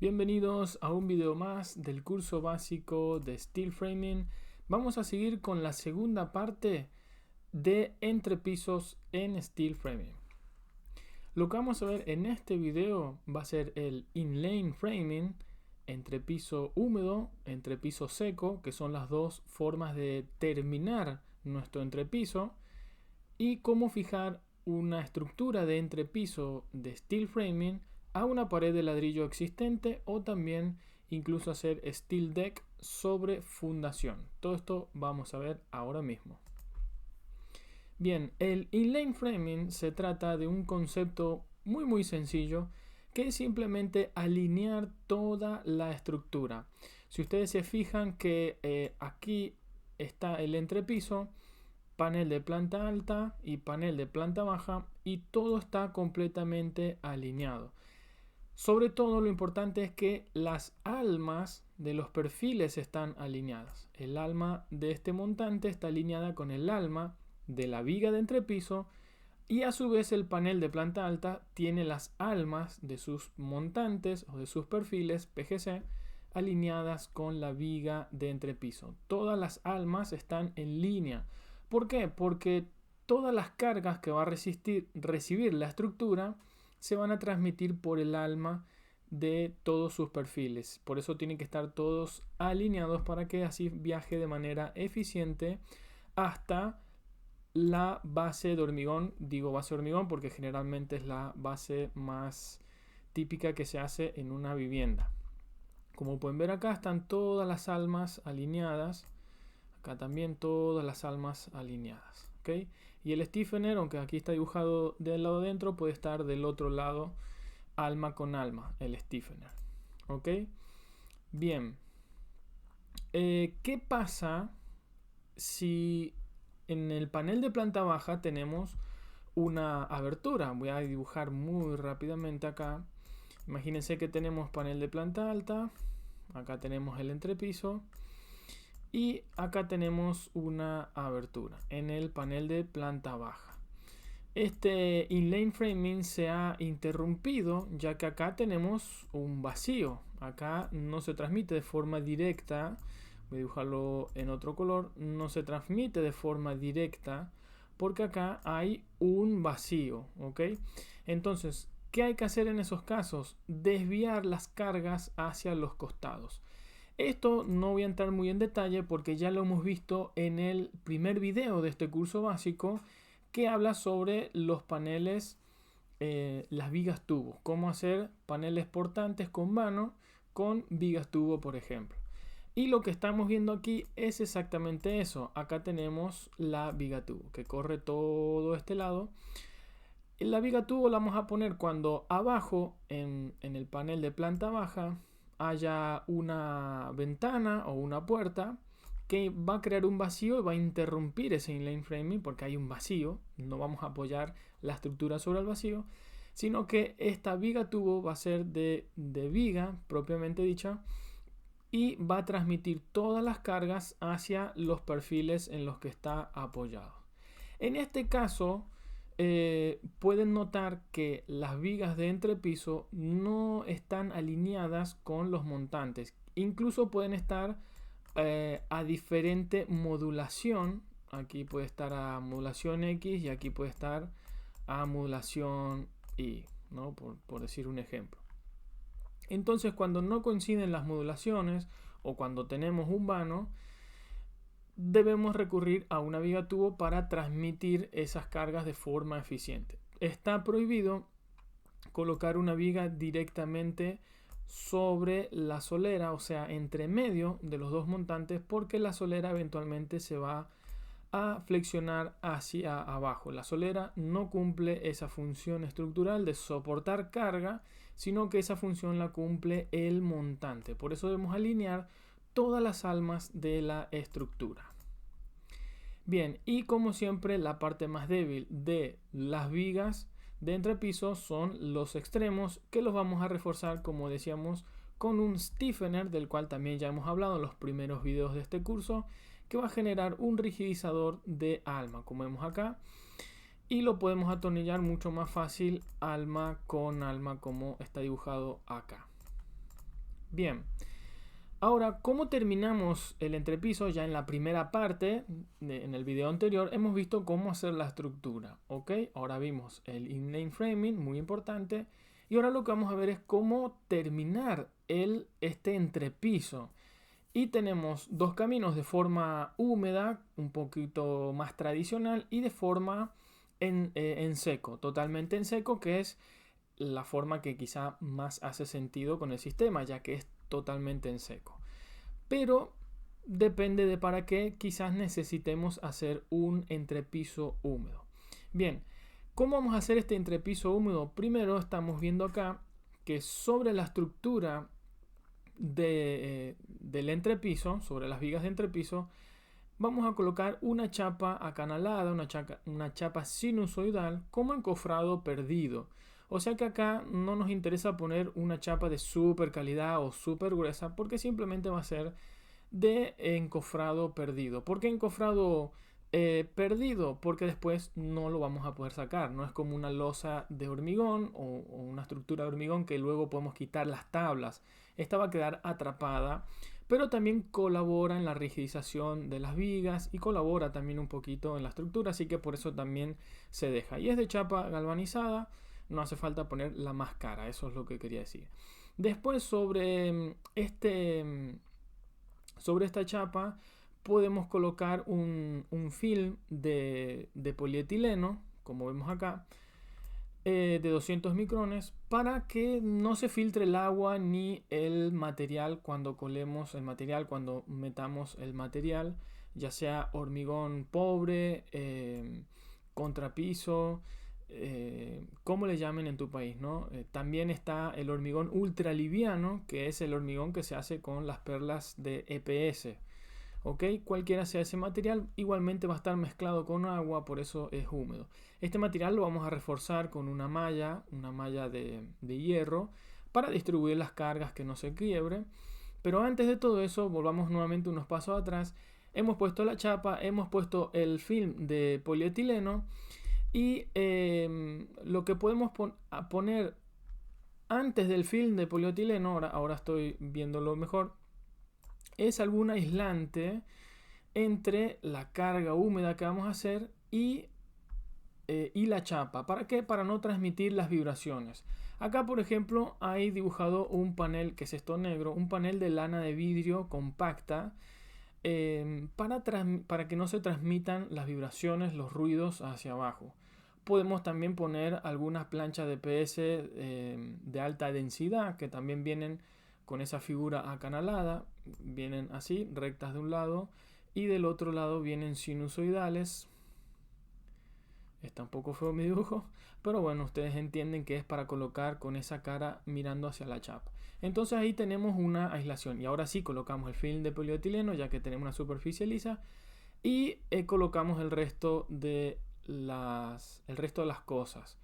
Bienvenidos a un video más del curso básico de Steel Framing. Vamos a seguir con la segunda parte de entrepisos en Steel Framing. Lo que vamos a ver en este video va a ser el inlay framing, entrepiso húmedo, entrepiso seco, que son las dos formas de terminar nuestro entrepiso, y cómo fijar una estructura de entrepiso de Steel Framing a una pared de ladrillo existente, o también incluso hacer steel deck sobre fundación. Todo esto vamos a ver ahora mismo. Bien, el inlay framing se trata de un concepto muy sencillo, que es simplemente alinear toda la estructura. Si ustedes se fijan que aquí está el entrepiso, panel de planta alta y panel de planta baja, y todo está completamente alineado. Sobre todo lo importante es que las almas de los perfiles están alineadas. El alma de este montante está alineada con el alma de la viga de entrepiso, y a su vez el panel de planta alta tiene las almas de sus montantes o de sus perfiles PGC alineadas con la viga de entrepiso. Todas las almas están en línea. ¿Por qué? Porque todas las cargas que va a recibir la estructura se van a transmitir por el alma de todos sus perfiles. Por eso tienen que estar todos alineados para que así viaje de manera eficiente hasta la base de hormigón. Digo base de hormigón porque generalmente es la base más típica que se hace en una vivienda. Como pueden ver, acá están todas las almas alineadas. Acá también todas las almas alineadas. ¿Okay? Y el stiffener, aunque aquí está dibujado del lado dentro, puede estar del otro lado, alma con alma, el stiffener. ¿Ok? Bien. ¿Qué pasa si en el panel de planta baja tenemos una abertura? Voy a dibujar muy rápidamente acá. Imagínense que tenemos panel de planta alta. Acá tenemos el entrepiso. Y acá tenemos una abertura en el panel de planta baja. Este inlay framing se ha interrumpido ya que acá tenemos un vacío. Acá no se transmite de forma directa. Voy a dibujarlo en otro color. No se transmite de forma directa porque acá hay un vacío. ¿Ok? Entonces, ¿qué hay que hacer en esos casos? Desviar las cargas hacia los costados. Esto no voy a entrar muy en detalle porque ya lo hemos visto en el primer video de este curso básico, que habla sobre los paneles, las vigas tubo. Cómo hacer paneles portantes con vano con vigas tubo, por ejemplo. Y lo que estamos viendo aquí es exactamente eso. Acá tenemos la viga tubo que corre todo este lado. La viga tubo la vamos a poner cuando abajo en el panel de planta baja haya una ventana o una puerta que va a crear un vacío y va a interrumpir ese inlay framing porque hay un vacío. No vamos a apoyar la estructura sobre el vacío, sino que esta viga tubo va a ser de viga propiamente dicha y va a transmitir todas las cargas hacia los perfiles en los que está apoyado. En este caso, pueden notar que las vigas de entrepiso no están alineadas con los montantes. Incluso pueden estar a diferente modulación. Aquí puede estar a modulación X y aquí puede estar a modulación Y, ¿no? Por decir un ejemplo. Entonces, cuando no coinciden las modulaciones o cuando tenemos un vano, debemos recurrir a una viga tubo para transmitir esas cargas de forma eficiente. Está prohibido colocar una viga directamente sobre la solera, o sea, entre medio de los dos montantes, porque la solera eventualmente se va a flexionar hacia abajo. La solera no cumple esa función estructural de soportar carga, sino que esa función la cumple el montante. Por eso debemos alinear todas las almas de la estructura. Bien, y como siempre, la parte más débil de las vigas de entrepiso son los extremos, que los vamos a reforzar, como decíamos, con un stiffener, del cual también ya hemos hablado en los primeros videos de este curso, que va a generar un rigidizador de alma, como vemos acá, y lo podemos atornillar mucho más fácil alma con alma, como está dibujado acá. Bien. Ahora, ¿cómo terminamos el entrepiso? Ya en la primera parte, en el video anterior, hemos visto cómo hacer la estructura, ¿ok? Ahora vimos el inlay framing, muy importante. Y ahora lo que vamos a ver es cómo terminar este entrepiso. Y tenemos dos caminos: de forma húmeda, un poquito más tradicional, y de forma en seco, totalmente en seco, que es la forma que quizá más hace sentido con el sistema, ya que es totalmente en seco. Pero depende de para qué quizás necesitemos hacer un entrepiso húmedo. Bien, ¿cómo vamos a hacer este entrepiso húmedo? Primero estamos viendo acá que sobre la estructura del entrepiso, sobre las vigas de entrepiso, vamos a colocar una chapa acanalada, una chapa sinusoidal como encofrado perdido. O sea que acá no nos interesa poner una chapa de super calidad o super gruesa, porque simplemente va a ser de encofrado perdido. ¿Por qué encofrado perdido? Porque después no lo vamos a poder sacar. No es como una losa de hormigón o una estructura de hormigón que luego podemos quitar las tablas. Esta va a quedar atrapada, pero también colabora en la rigidización de las vigas y colabora también un poquito en la estructura, así que por eso también se deja. Y es de chapa galvanizada, no hace falta poner la más cara, eso es lo que quería decir. Después sobre esta chapa podemos colocar un film de polietileno, como vemos acá, de 200 micrones, para que no se filtre el agua ni el material cuando colemos el material, cuando metamos el material, ya sea hormigón pobre, contrapiso, como le llamen en tu país, ¿no? También está el hormigón ultra liviano, que es el hormigón que se hace con las perlas de EPS. ¿Ok? Cualquiera sea ese material, igualmente va a estar mezclado con agua, por eso es húmedo. Este material lo vamos a reforzar con una malla de hierro, para distribuir las cargas, que no se quiebre. Pero antes de todo eso, volvamos nuevamente unos pasos atrás. Hemos puesto la chapa, hemos puesto el film de polietileno, y lo que podemos poner antes del film de polietileno, ahora estoy viéndolo mejor, es algún aislante entre la carga húmeda que vamos a hacer y la chapa. ¿Para qué? Para no transmitir las vibraciones. Acá, por ejemplo, hay dibujado un panel, que es esto negro, un panel de lana de vidrio compacta, para que no se transmitan las vibraciones, los ruidos hacia abajo. Podemos también poner algunas planchas de PS de alta densidad, que también vienen con esa figura acanalada. Vienen así, rectas de un lado, y del otro lado vienen sinusoidales. Está un poco feo mi dibujo, pero bueno, ustedes entienden que es para colocar con esa cara mirando hacia la chapa. Entonces ahí tenemos una aislación, y ahora sí colocamos el film de polietileno, ya que tenemos una superficie lisa, y colocamos el resto de las cosas.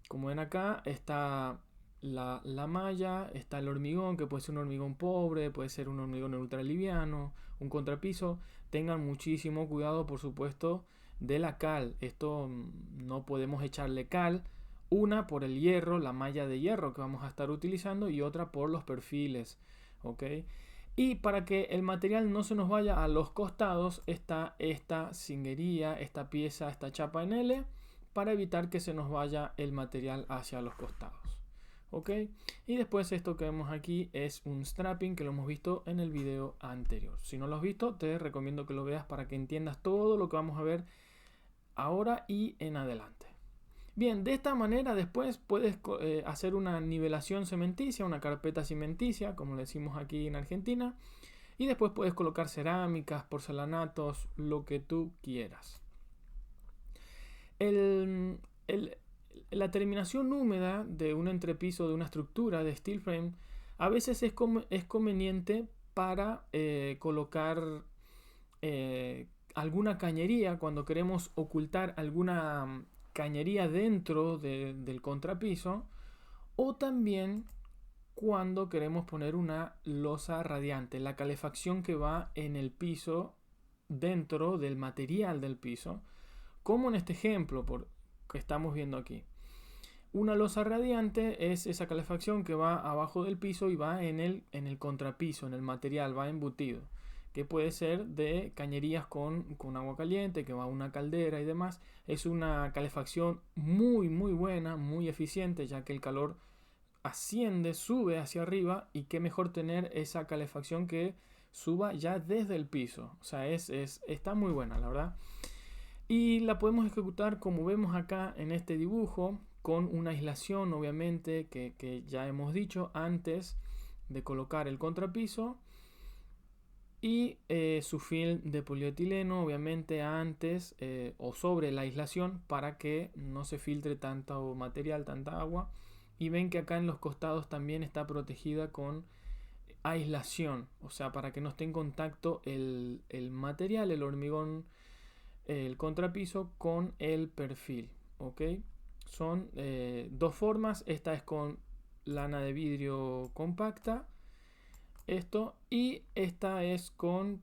Como ven acá, está la malla, está el hormigón, que puede ser un hormigón pobre, puede ser un hormigón ultraliviano, un contrapiso. Tengan muchísimo cuidado, por supuesto, de la cal. Esto no podemos echarle cal. Una por el hierro, la malla de hierro que vamos a estar utilizando, y otra por los perfiles. ¿Ok? Y para que el material no se nos vaya a los costados, está esta cinguería, esta pieza, esta chapa en L, para evitar que se nos vaya el material hacia los costados. ¿Ok? Y después esto que vemos aquí es un strapping, que lo hemos visto en el video anterior. Si no lo has visto, te recomiendo que lo veas para que entiendas todo lo que vamos a ver ahora y en adelante. Bien, de esta manera después puedes hacer una nivelación cementicia, una carpeta cementicia, como le decimos aquí en Argentina. Y después puedes colocar cerámicas, porcelanatos, lo que tú quieras. La terminación húmeda de un entrepiso de una estructura de steel frame a veces es conveniente para colocar alguna cañería, cuando queremos ocultar alguna cañería dentro del contrapiso, o también cuando queremos poner una losa radiante, la calefacción que va en el piso, dentro del material del piso, como en este ejemplo que estamos viendo aquí. Una losa radiante es esa calefacción que va abajo del piso y va en el contrapiso, en el material, va embutido, que puede ser de cañerías con agua caliente, que va a una caldera y demás. Es una calefacción muy muy buena, muy eficiente, ya que el calor asciende, sube hacia arriba, y qué mejor tener esa calefacción que suba ya desde el piso. O sea, está muy buena, la verdad. Y la podemos ejecutar como vemos acá en este dibujo, con una aislación obviamente que ya hemos dicho antes de colocar el contrapiso, y su film de polietileno obviamente antes o sobre la aislación, para que no se filtre tanto material, tanta agua. Y ven que acá en los costados también está protegida con aislación, o sea, para que no esté en contacto el material, el hormigón, el contrapiso con el perfil. ¿Ok? Son dos formas. Esta es con lana de vidrio compacta, esto, y esta es con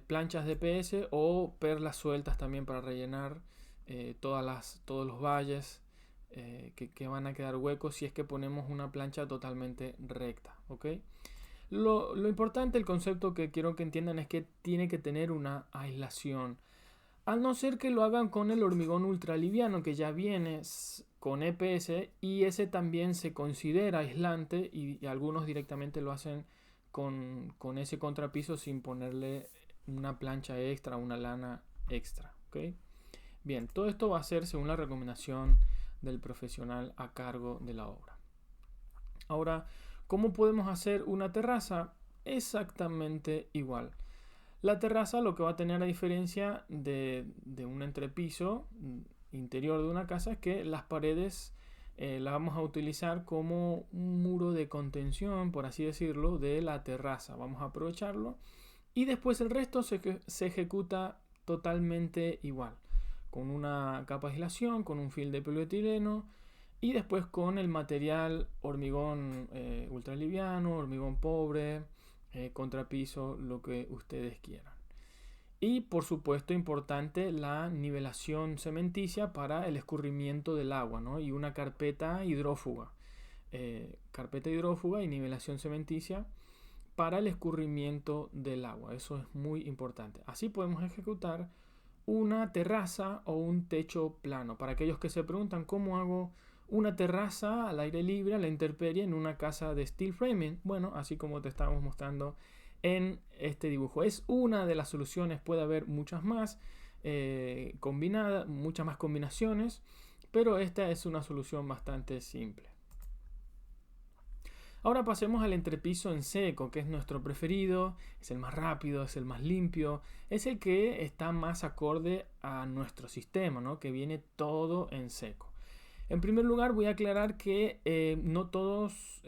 planchas de PS o perlas sueltas también para rellenar todos los valles que van a quedar huecos si es que ponemos una plancha totalmente recta. ¿Ok? Lo importante, el concepto que quiero que entiendan, es que tiene que tener una aislación. Al no ser que lo hagan con el hormigón ultraliviano, que ya viene con EPS, y ese también se considera aislante, y algunos directamente lo hacen con ese contrapiso sin ponerle una plancha extra, una lana extra. ¿Ok? Bien, todo esto va a ser según la recomendación del profesional a cargo de la obra. Ahora, ¿cómo podemos hacer una terraza? Exactamente igual. La terraza lo que va a tener a diferencia de un entrepiso interior de una casa es que las paredes las vamos a utilizar como un muro de contención, por así decirlo, de la terraza. Vamos a aprovecharlo, y después el resto se ejecuta totalmente igual, con una capa de aislación, con un film de polietileno, y después con el material hormigón ultraliviano, hormigón pobre, contrapiso, lo que ustedes quieran. Y por supuesto, importante, la nivelación cementicia para el escurrimiento del agua, ¿no? Y una carpeta hidrófuga. Carpeta hidrófuga y nivelación cementicia para el escurrimiento del agua. Eso es muy importante. Así podemos ejecutar una terraza o un techo plano. Para aquellos que se preguntan cómo hago una terraza al aire libre, a la intemperie, en una casa de steel framing. Bueno, así como te estábamos mostrando en este dibujo. Es una de las soluciones, puede haber muchas más combinadas, muchas más combinaciones, pero esta es una solución bastante simple. Ahora pasemos al entrepiso en seco, que es nuestro preferido, es el más rápido, es el más limpio, es el que está más acorde a nuestro sistema, ¿no? Que viene todo en seco. En primer lugar, voy a aclarar que no todos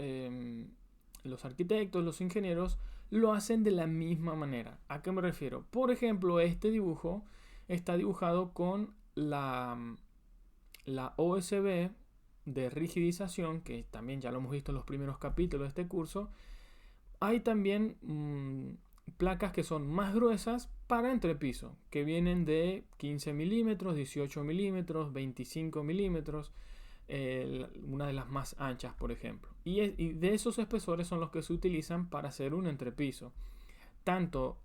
los arquitectos, los ingenieros, lo hacen de la misma manera. ¿A qué me refiero? Por ejemplo, este dibujo está dibujado con la OSB de rigidización, que también ya lo hemos visto en los primeros capítulos de este curso. Hay también placas que son más gruesas para entrepiso, que vienen de 15 milímetros, 18 milímetros, 25 milímetros, una de las más anchas, por ejemplo. Y de esos espesores son los que se utilizan para hacer un entrepiso. Tanto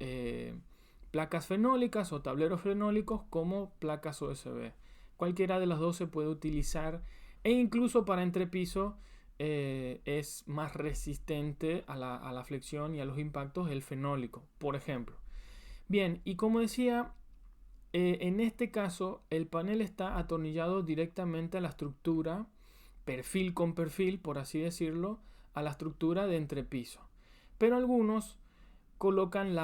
placas fenólicas o tableros fenólicos como placas OSB. Cualquiera de las dos se puede utilizar, e incluso para entrepiso es más resistente a la flexión y a los impactos el fenólico, por ejemplo. Bien, y como decía, en este caso el panel está atornillado directamente a la estructura, perfil con perfil, por así decirlo, a la estructura de entrepiso. Pero algunos colocan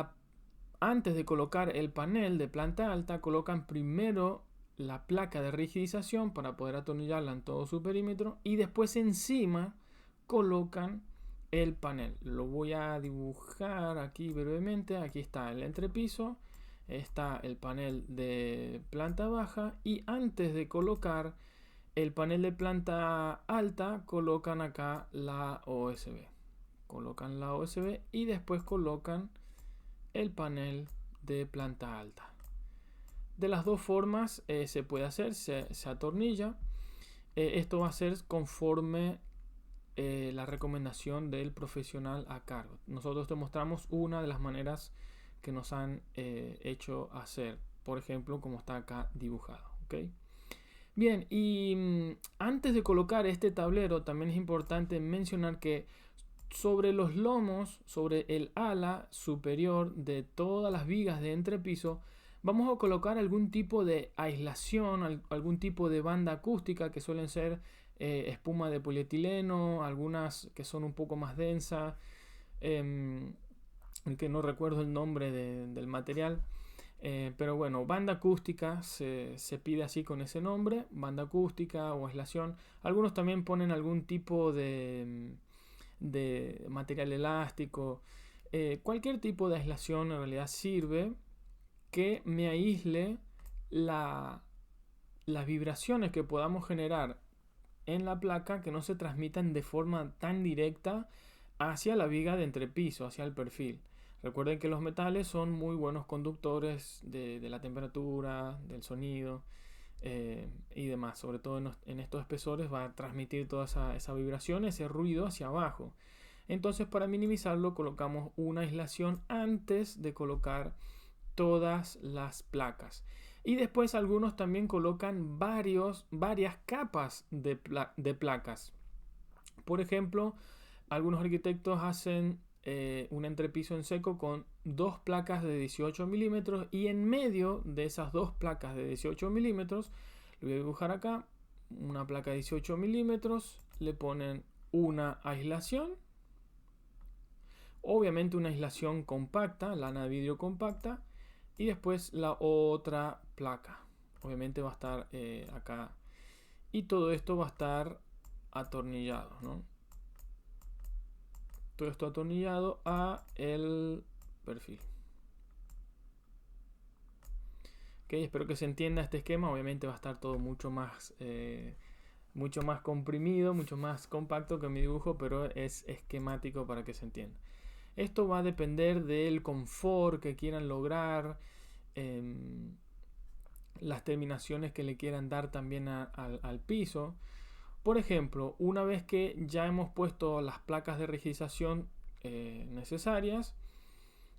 antes de colocar el panel de planta alta, colocan primero la placa de rigidización para poder atornillarla en todo su perímetro, y después encima colocan el panel. Lo voy a dibujar aquí brevemente. Aquí está el entrepiso, está el panel de planta baja, y antes de colocar el panel de planta alta colocan acá la OSB. Colocan la OSB y después colocan el panel de planta alta. De las dos formas se puede hacer, se atornilla. esto va a ser conforme la recomendación del profesional a cargo. Nosotros te mostramos una de las maneras que nos han hecho hacer, por ejemplo, como está acá dibujado. ¿Okay? Bien, y antes de colocar este tablero, también es importante mencionar que sobre los lomos, sobre el ala superior de todas las vigas de entrepiso, vamos a colocar algún tipo de aislación, algún tipo de banda acústica, que suelen ser espuma de polietileno, algunas que son un poco más densas, que no recuerdo el nombre del material. Pero bueno, banda acústica se pide así con ese nombre, banda acústica o aislación. Algunos también ponen algún tipo de material elástico. Cualquier tipo de aislación en realidad sirve que me aísle las vibraciones que podamos generar en la placa, que no se transmitan de forma tan directa hacia la viga de entrepiso, hacia el perfil. Recuerden que los metales son muy buenos conductores de la temperatura, del sonido y demás. Sobre todo en estos espesores va a transmitir toda esa vibración, ese ruido hacia abajo. Entonces, para minimizarlo, colocamos una aislación antes de colocar todas las placas. Y después algunos también colocan varias capas de placas. Por ejemplo, algunos arquitectos hacen un entrepiso en seco con dos placas de 18 milímetros, y en medio de esas dos placas de 18 milímetros, lo voy a dibujar acá, una placa de 18 milímetros, le ponen una aislación, obviamente una aislación compacta, lana de vidrio compacta, y después la otra placa, obviamente va a estar acá, y todo esto va a estar atornillado, ¿no? Todo esto atornillado a el perfil. Okay, espero que se entienda este esquema. Obviamente va a estar todo mucho más comprimido, mucho más compacto que mi dibujo, pero es esquemático para que se entienda. Esto va a depender del confort que quieran lograr, las terminaciones que le quieran dar también al piso. Por ejemplo, una vez que ya hemos puesto las placas de rigidización necesarias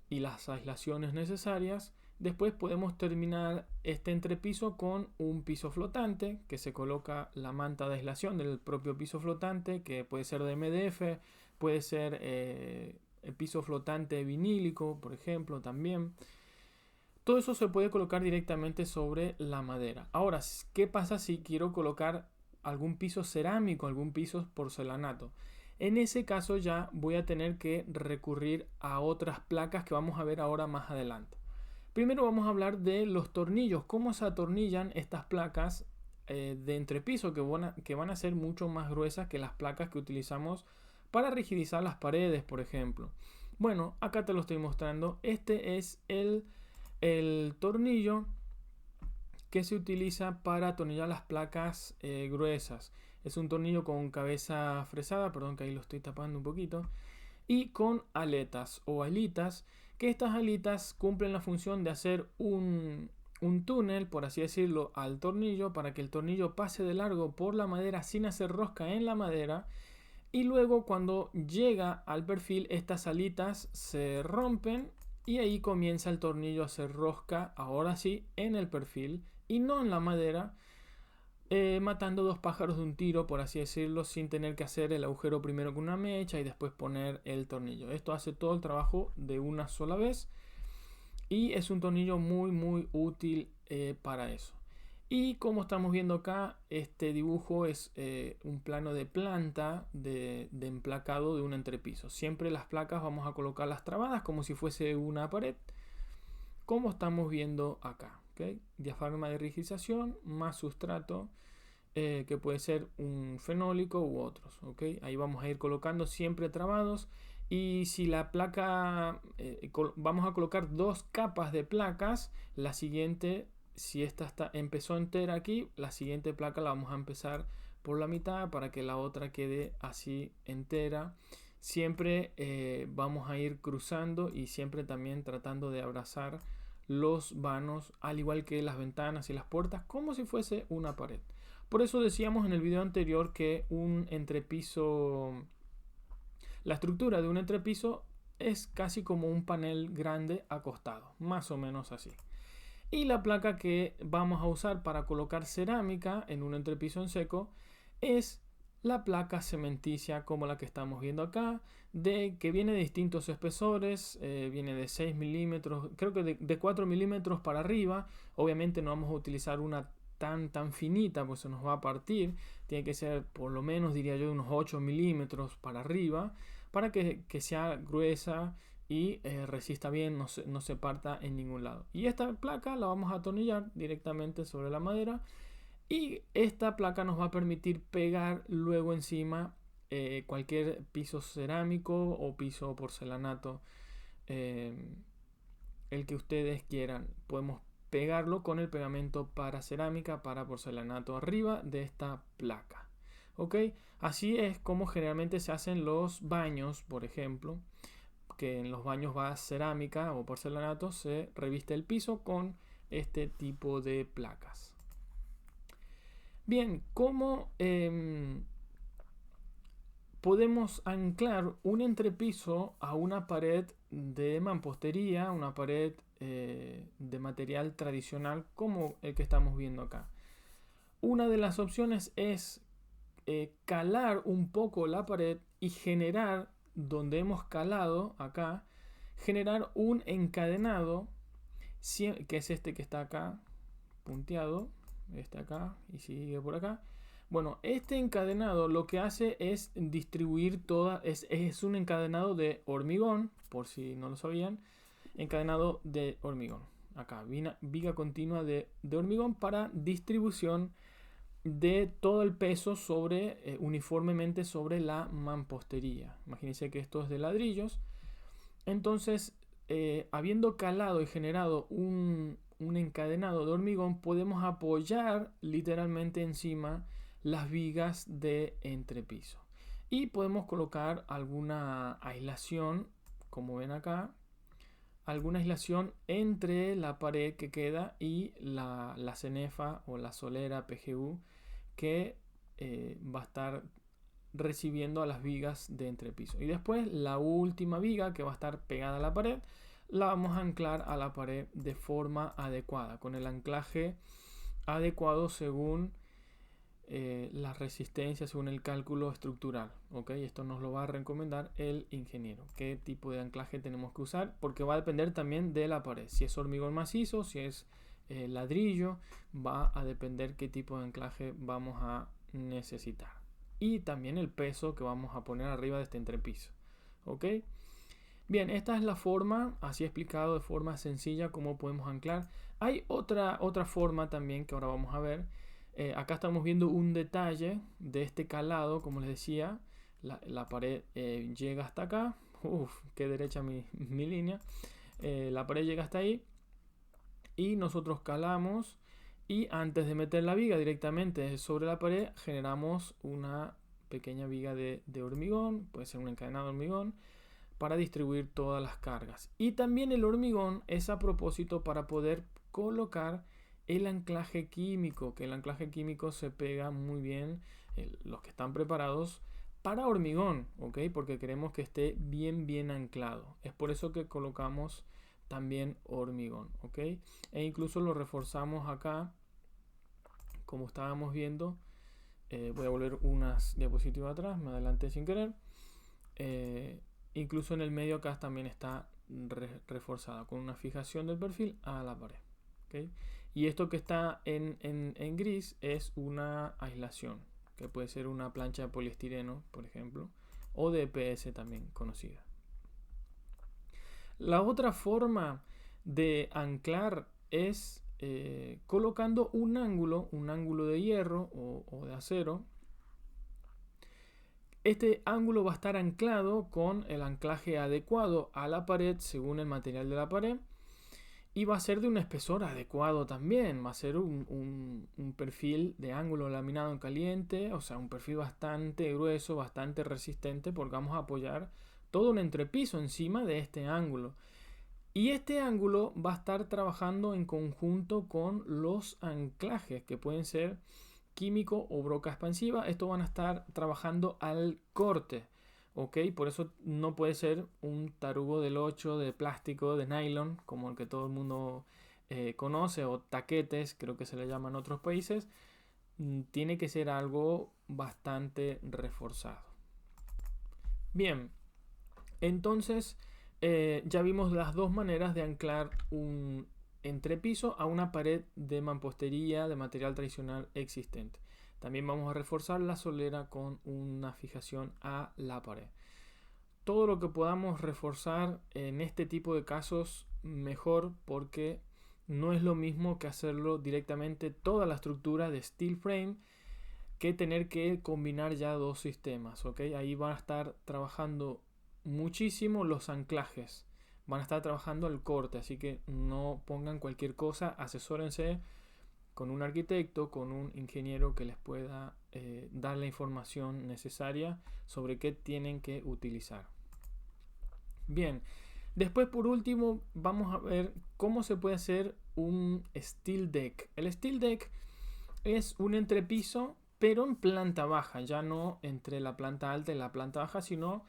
y las aislaciones necesarias, después podemos terminar este entrepiso con un piso flotante, que se coloca la manta de aislación del propio piso flotante, que puede ser de MDF, puede ser el piso flotante vinílico, por ejemplo, también. Todo eso se puede colocar directamente sobre la madera. Ahora, ¿qué pasa si quiero colocar algún piso cerámico, algún piso porcelanato? En ese caso ya voy a tener que recurrir a otras placas que vamos a ver ahora más adelante. Primero vamos a hablar de los tornillos, cómo se atornillan estas placas de entrepiso, que van a ser mucho más gruesas que las placas que utilizamos para rigidizar las paredes, por ejemplo. Bueno, acá te lo estoy mostrando. Este es el tornillo que se utiliza para atornillar las placas gruesas. Es un tornillo con cabeza fresada, perdón que ahí lo estoy tapando un poquito, y con aletas o alitas, que estas alitas cumplen la función de hacer un túnel, por así decirlo, al tornillo, para que el tornillo pase de largo por la madera sin hacer rosca en la madera, y luego cuando llega al perfil estas alitas se rompen y ahí comienza el tornillo a hacer rosca, ahora sí, en el perfil y no en la madera, matando dos pájaros de un tiro, por así decirlo, sin tener que hacer el agujero primero con una mecha y después poner el tornillo. Esto hace todo el trabajo de una sola vez y es un tornillo muy útil para eso. Y como estamos viendo acá, este dibujo es un plano de planta de emplacado de un entrepiso. Siempre las placas vamos a colocarlas trabadas como si fuese una pared, como estamos viendo acá. ¿Okay? Diafragma de rigidización más sustrato, que puede ser un fenólico u otros. ¿Okay? Ahí vamos a ir colocando siempre trabados. Y si la placa, vamos a colocar dos capas de placas, la siguiente, si esta empezó entera aquí, la siguiente placa la vamos a empezar por la mitad para que la otra quede así entera. Siempre vamos a ir cruzando y siempre también tratando de abrazar los vanos, al igual que las ventanas y las puertas, como si fuese una pared. Por eso decíamos en el video anterior que un entrepiso, la estructura de un entrepiso es casi como un panel grande acostado, más o menos así. Y la placa que vamos a usar para colocar cerámica en un entrepiso en seco es la placa cementicia como la que estamos viendo acá, que viene de distintos espesores, viene de 6 milímetros, creo que de 4 milímetros para arriba. Obviamente no vamos a utilizar una tan finita, pues se nos va a partir. Tiene que ser por lo menos, diría yo, unos 8 milímetros para arriba, para que sea gruesa y resista bien, no se parta en ningún lado. Y esta placa la vamos a atornillar directamente sobre la madera, y esta placa nos va a permitir pegar luego encima cualquier piso cerámico o piso porcelanato, el que ustedes quieran. Podemos pegarlo con el pegamento para cerámica, para porcelanato arriba de esta placa. ¿Ok? Así es como generalmente se hacen los baños, por ejemplo, que en los baños va cerámica o porcelanato, se reviste el piso con este tipo de placas. Bien, ¿cómo podemos anclar un entrepiso a una pared de mampostería, una pared de material tradicional como el que estamos viendo acá? Una de las opciones es calar un poco la pared y generar, donde hemos calado acá, generar un encadenado, que es este que está acá, punteado, este acá y sigue por acá. Bueno, este encadenado lo que hace es distribuir es un encadenado de hormigón, por si no lo sabían, encadenado de hormigón. Acá, viga continua de hormigón para distribución de todo el peso uniformemente sobre la mampostería. Imagínense que esto es de ladrillos. Entonces, habiendo calado y generado un encadenado de hormigón, podemos apoyar literalmente encima las vigas de entrepiso. Y podemos colocar alguna aislación, como ven acá, alguna aislación entre la pared que queda y la cenefa o la solera PGU que va a estar recibiendo a las vigas de entrepiso. Y después la última viga que va a estar pegada a la pared, la vamos a anclar a la pared de forma adecuada, con el anclaje adecuado según la resistencia, según el cálculo estructural. ¿Okay? Esto nos lo va a recomendar el ingeniero, qué tipo de anclaje tenemos que usar, porque va a depender también de la pared. Si es hormigón macizo, si es ladrillo, va a depender qué tipo de anclaje vamos a necesitar. Y también el peso que vamos a poner arriba de este entrepiso. ¿Ok? Bien, esta es la forma, así explicado de forma sencilla, cómo podemos anclar. Hay otra forma también que ahora vamos a ver. Acá estamos viendo un detalle de este calado, como les decía. La pared llega hasta acá. Uf, qué derecha mi línea. La pared llega hasta ahí. Y nosotros calamos. Y antes de meter la viga directamente sobre la pared, generamos una pequeña viga de hormigón. Puede ser un encadenado de hormigón, para distribuir todas las cargas. Y también el hormigón es a propósito para poder colocar el anclaje químico, que el anclaje químico se pega muy bien, los que están preparados para hormigón, ¿ok? Porque queremos que esté bien anclado. Es por eso que colocamos también hormigón, ¿ok? E incluso lo reforzamos acá, como estábamos viendo. Voy a volver unas diapositivas atrás, me adelanté sin querer. Incluso en el medio acá también está reforzada con una fijación del perfil a la pared. ¿Okay? Y esto que está en gris es una aislación, que puede ser una plancha de poliestireno, por ejemplo, o de EPS también conocida. La otra forma de anclar es colocando un ángulo de hierro o de acero. Este ángulo va a estar anclado con el anclaje adecuado a la pared según el material de la pared, y va a ser de un espesor adecuado también. Va a ser un perfil de ángulo laminado en caliente, o sea, un perfil bastante grueso, bastante resistente, porque vamos a apoyar todo un entrepiso encima de este ángulo. Y este ángulo va a estar trabajando en conjunto con los anclajes, que pueden ser químico o broca expansiva. Estos van a estar trabajando al corte. ¿Ok? Por eso no puede ser un tarugo del 8 de plástico, de nylon, como el que todo el mundo conoce, o taquetes, creo que se le llama en otros países. Tiene que ser algo bastante reforzado. Bien, entonces ya vimos las dos maneras de anclar un entrepiso a una pared de mampostería de material tradicional existente. También vamos a reforzar la solera con una fijación a la pared. Todo lo que podamos reforzar en este tipo de casos, mejor, porque no es lo mismo que hacerlo directamente toda la estructura de steel frame que tener que combinar ya dos sistemas. ¿Ok? Ahí van a estar trabajando muchísimo los anclajes. Van a estar trabajando el corte, así que no pongan cualquier cosa, asesórense con un arquitecto, con un ingeniero que les pueda dar la información necesaria sobre qué tienen que utilizar. Bien, después por último vamos a ver cómo se puede hacer un steel deck. El steel deck es un entrepiso, pero en planta baja, ya no entre la planta alta y la planta baja, sino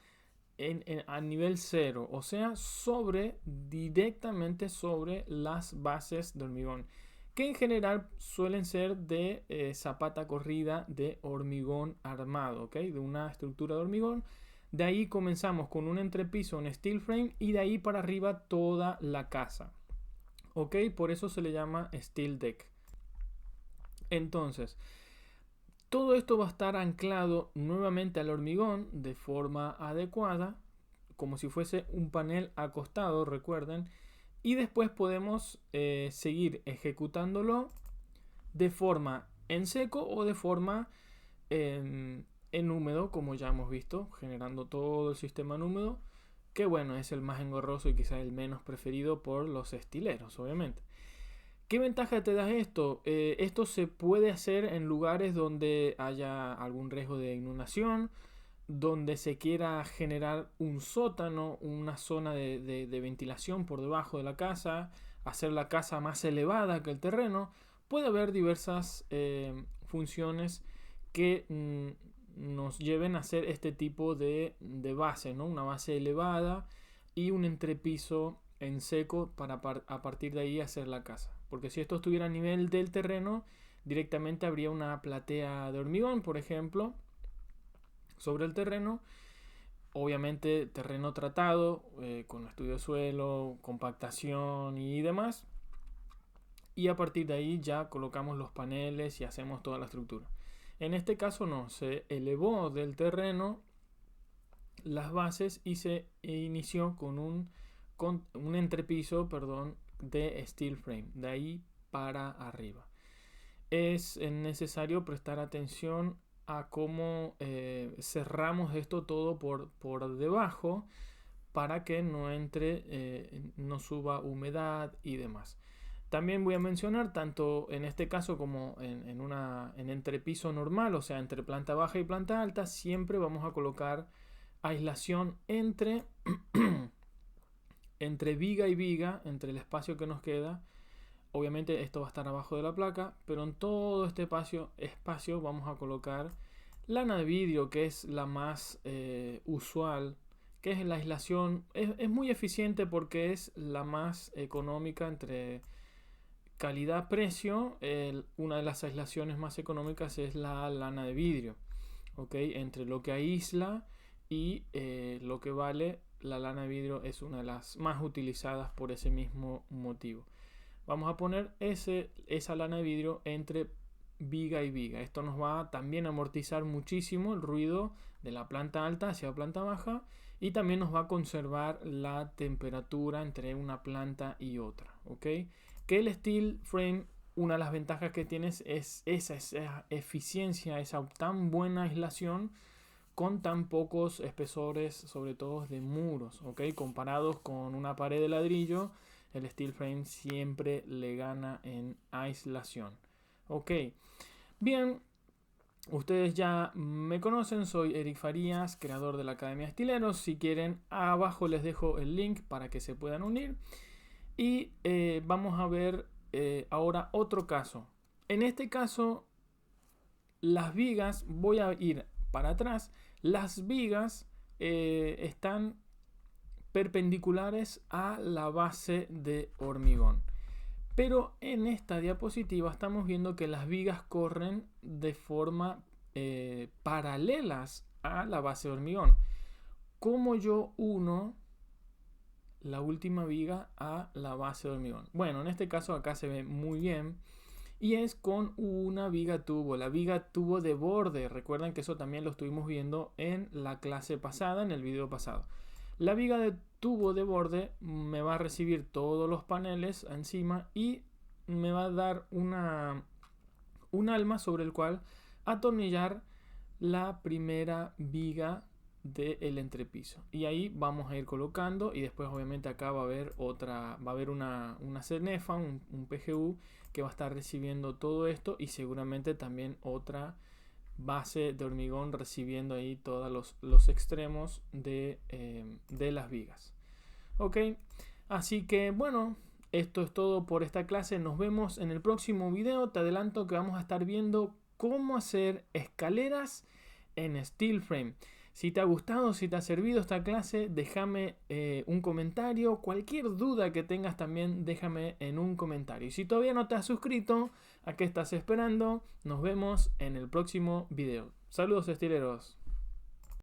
a nivel cero, o sea, directamente sobre las bases de hormigón, que en general suelen ser de zapata corrida de hormigón armado, ¿ok? De una estructura de hormigón. De ahí comenzamos con un entrepiso en steel frame y de ahí para arriba toda la casa, ¿ok? Por eso se le llama steel deck. Entonces, todo esto va a estar anclado nuevamente al hormigón de forma adecuada, como si fuese un panel acostado, recuerden. Y después podemos seguir ejecutándolo de forma en seco o de forma en húmedo, como ya hemos visto, generando todo el sistema en húmedo, que bueno, es el más engorroso y quizás el menos preferido por los estileros, obviamente. ¿Qué ventaja te da esto? Esto se puede hacer en lugares donde haya algún riesgo de inundación, donde se quiera generar un sótano, una zona de ventilación por debajo de la casa, hacer la casa más elevada que el terreno. Puede haber diversas funciones que nos lleven a hacer este tipo de base, ¿no? Una base elevada y un entrepiso en seco para a partir de ahí hacer la casa. Porque si esto estuviera a nivel del terreno, directamente habría una platea de hormigón, por ejemplo, sobre el terreno. Obviamente terreno tratado, con estudio de suelo, compactación y demás. Y a partir de ahí ya colocamos los paneles y hacemos toda la estructura. En este caso no, se elevó del terreno las bases y se inició con un entrepiso, de steel frame, de ahí para arriba. Es necesario prestar atención a cómo cerramos esto todo por debajo para que no entre, no suba humedad y demás. También voy a mencionar, tanto en este caso como en entrepiso normal, o sea, entre planta baja y planta alta, siempre vamos a colocar aislación entre viga y viga, entre el espacio que nos queda. Obviamente esto va a estar abajo de la placa, pero en todo este espacio vamos a colocar lana de vidrio, que es la más usual, que es la aislación. Es muy eficiente porque es la más económica entre calidad-precio. Una de las aislaciones más económicas es la lana de vidrio, ¿ok? Entre lo que aísla y lo que vale, la lana de vidrio es una de las más utilizadas por ese mismo motivo. Vamos a poner esa lana de vidrio entre viga y viga. Esto nos va también a amortizar muchísimo el ruido de la planta alta hacia la planta baja y también nos va a conservar la temperatura entre una planta y otra, ¿ok? Que el steel frame, una de las ventajas que tienes es esa eficiencia, esa tan buena aislación con tan pocos espesores, sobre todo de muros, ¿ok? Comparados con una pared de ladrillo, el steel frame siempre le gana en aislación. Ok, bien, ustedes ya me conocen, soy Eric Farías, creador de la Academia de Estileros. Si quieren, abajo les dejo el link para que se puedan unir. Y vamos a ver ahora otro caso. En este caso las vigas, voy a ir para atrás, las vigas están perpendiculares a la base de hormigón. Pero en esta diapositiva estamos viendo que las vigas corren de forma paralelas a la base de hormigón. ¿Cómo yo uno la última viga a la base de hormigón? Bueno, en este caso acá se ve muy bien. Y es con una viga tubo, la viga tubo de borde. Recuerden que eso también lo estuvimos viendo en la clase pasada, en el video pasado. La viga de tubo de borde me va a recibir todos los paneles encima y me va a dar un alma sobre el cual atornillar la primera viga del entrepiso. Y ahí vamos a ir colocando, y después obviamente acá va a haber una cenefa, un PGU que va a estar recibiendo todo esto, y seguramente también otra base de hormigón recibiendo ahí todos los extremos de las vigas. Ok, así que bueno, esto es todo por esta clase. Nos vemos en el próximo video. Te adelanto que vamos a estar viendo cómo hacer escaleras en steel frame. Si te ha gustado, si te ha servido esta clase, déjame un comentario. Cualquier duda que tengas también déjame en un comentario. Y si todavía no te has suscrito, ¿a qué estás esperando? Nos vemos en el próximo video. Saludos estileros.